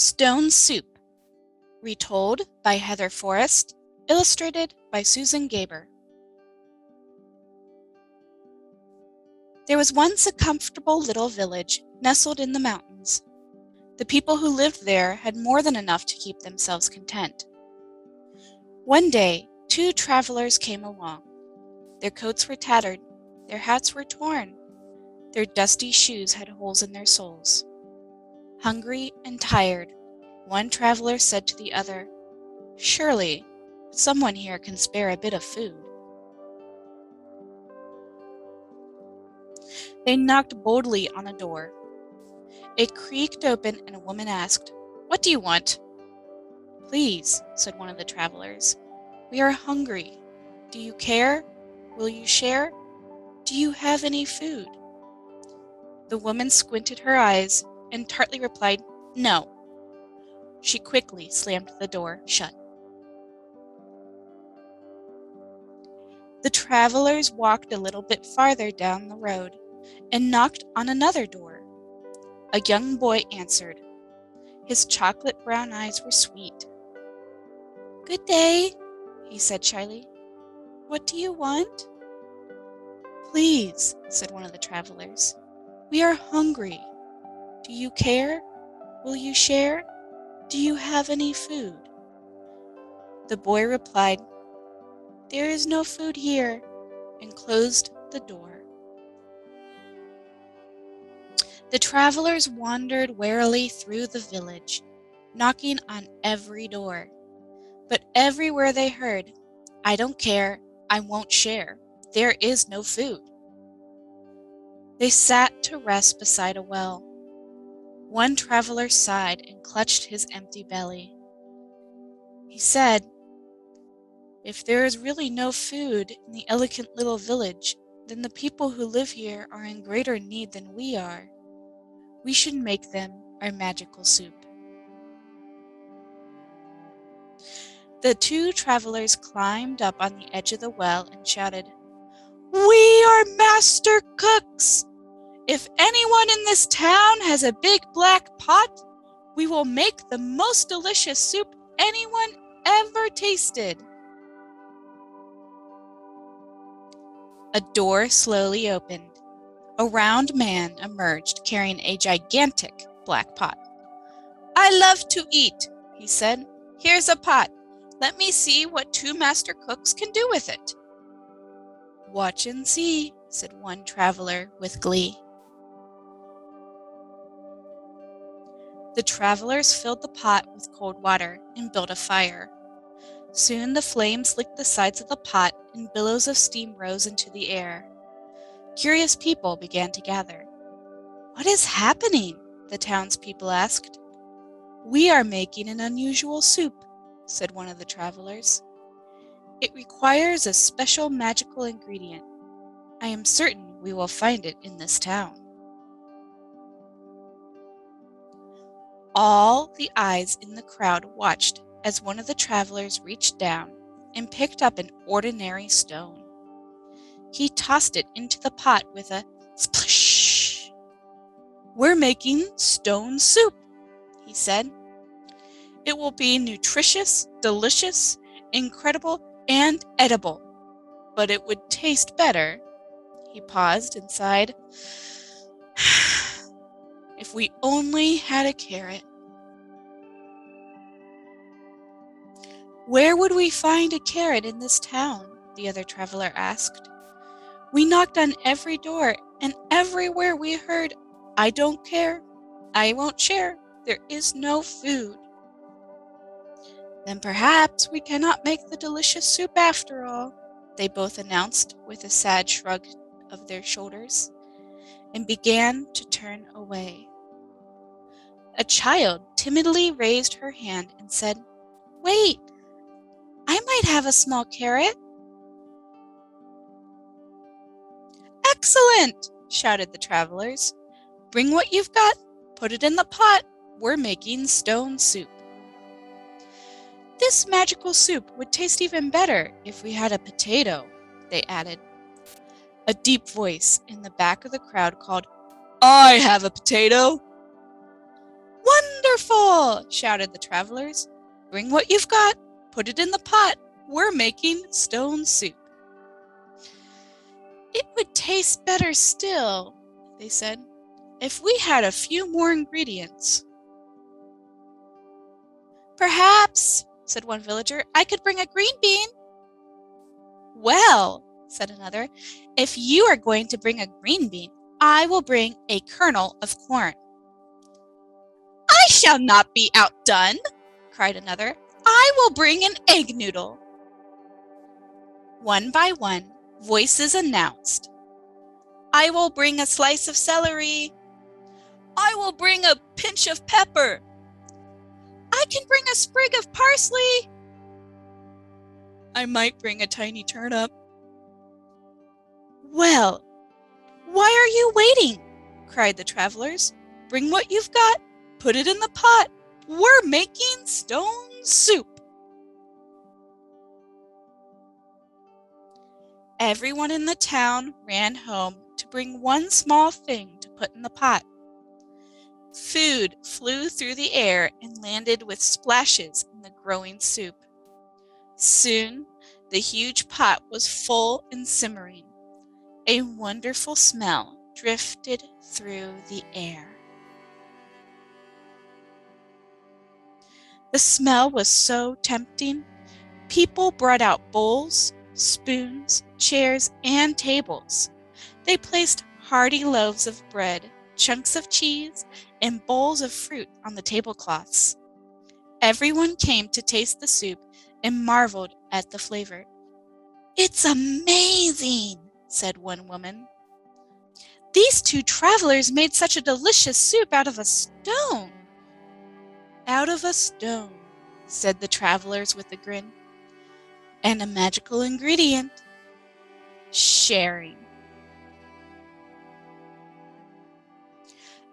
Stone Soup, retold by Heather Forrest, illustrated by Susan Gaber. There was once a comfortable little village nestled in the mountains. The people who lived there had more than enough to keep themselves content. One day, two travelers came along. Their coats were tattered, their hats were torn, their dusty shoes had holes in their soles. Hungry and tired, one traveler said to the other, "Surely, someone here can spare a bit of food." They knocked boldly on a door. It creaked open and a woman asked, "What do you want?" "Please," said one of the travelers, "we are hungry. Do you care? Will you share? Do you have any food?" The woman squinted her eyes and tartly replied, "No." She quickly slammed the door shut. The travelers walked a little bit farther down the road and knocked on another door. A young boy answered. His chocolate brown eyes were sweet. "Good day," he said shyly. "What do you want?" "Please," said one of the travelers, "we are hungry. Do you care? Will you share? Do you have any food?" The boy replied, "There is no food here," and closed the door. The travelers wandered warily through the village, knocking on every door. But everywhere they heard, "I don't care, I won't share, there is no food." They sat to rest beside a well. One traveler sighed and clutched his empty belly. He said, "If there is really no food in the elegant little village, then the people who live here are in greater need than we are. We should make them our magical soup." The two travelers climbed up on the edge of the well and shouted, "We are master cooks! If anyone in this town has a big black pot, we will make the most delicious soup anyone ever tasted." A door slowly opened. A round man emerged carrying a gigantic black pot. "I love to eat," he said. "Here's a pot. Let me see what two master cooks can do with it." "Watch and see," said one traveler with glee. The travelers filled the pot with cold water and built a fire. Soon the flames licked the sides of the pot and billows of steam rose into the air. Curious people began to gather. "What is happening?" the townspeople asked. "We are making an unusual soup," said one of the travelers. "It requires a special magical ingredient. I am certain we will find it in this town." All the eyes in the crowd watched as one of the travelers reached down and picked up an ordinary stone. He tossed it into the pot with a splish. "We're making stone soup," he said. "It will be nutritious, delicious, incredible, and edible. But it would taste better," he paused and sighed, "if we only had a carrot." "Where would we find a carrot in this town?" the other traveler asked. "We knocked on every door, and everywhere we heard, 'I don't care, I won't share, there is no food.'" "Then perhaps we cannot make the delicious soup after all," they both announced with a sad shrug of their shoulders, and began to turn away. A child timidly raised her hand and said, "Wait, I might have a small carrot." "Excellent!" shouted the travelers. "Bring what you've got, put it in the pot. We're making stone soup." "This magical soup would taste even better if we had a potato," they added. A deep voice in the back of the crowd called, "I have a potato." Wonderful! Shouted the travelers. Bring what you've got. Put it in the pot. We're making stone soup. It would taste better still, they said, if we had a few more ingredients. Perhaps, said one villager, I could bring a green bean. Well, said another, if you are going to bring a green bean, I will bring a kernel of corn. I shall not be outdone, cried another. I will bring an egg noodle. One by one, voices announced. I will bring a slice of celery. I will bring a pinch of pepper. I can bring a sprig of parsley. I might bring a tiny turnip. Well, why are you waiting? Cried the travelers. Bring what you've got. Put it in the pot. We're making stone soup. Everyone in the town ran home to bring one small thing to put in the pot. Food flew through the air and landed with splashes in the growing soup. Soon, the huge pot was full and simmering. A wonderful smell drifted through the air. The smell was so tempting, people brought out bowls, spoons, chairs, and tables. They placed hearty loaves of bread, chunks of cheese, and bowls of fruit on the tablecloths. Everyone came to taste the soup and marveled at the flavor. It's amazing, said one woman. These two travelers made such a delicious soup out of a stone. Out of a stone, said the travelers with a grin. And a magical ingredient, sharing.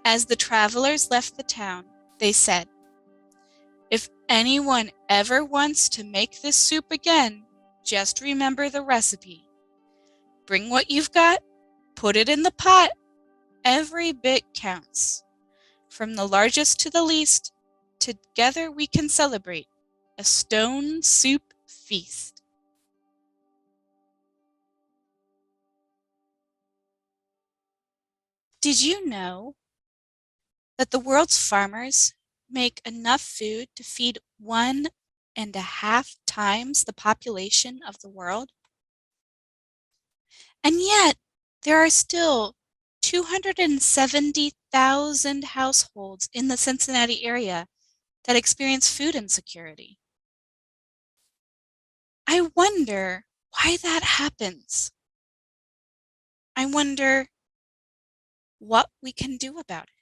As the travelers left the town, they said, if anyone ever wants to make this soup again, just remember the recipe. Bring what you've got, put it in the pot. Every bit counts. From the largest to the least, together we can celebrate a stone soup feast. Did you know that the world's farmers make enough food to feed 1.5 times the population of the world? And yet, there are still 270,000 households in the Cincinnati area that experience food insecurity. I wonder why that happens. I wonder what we can do about it.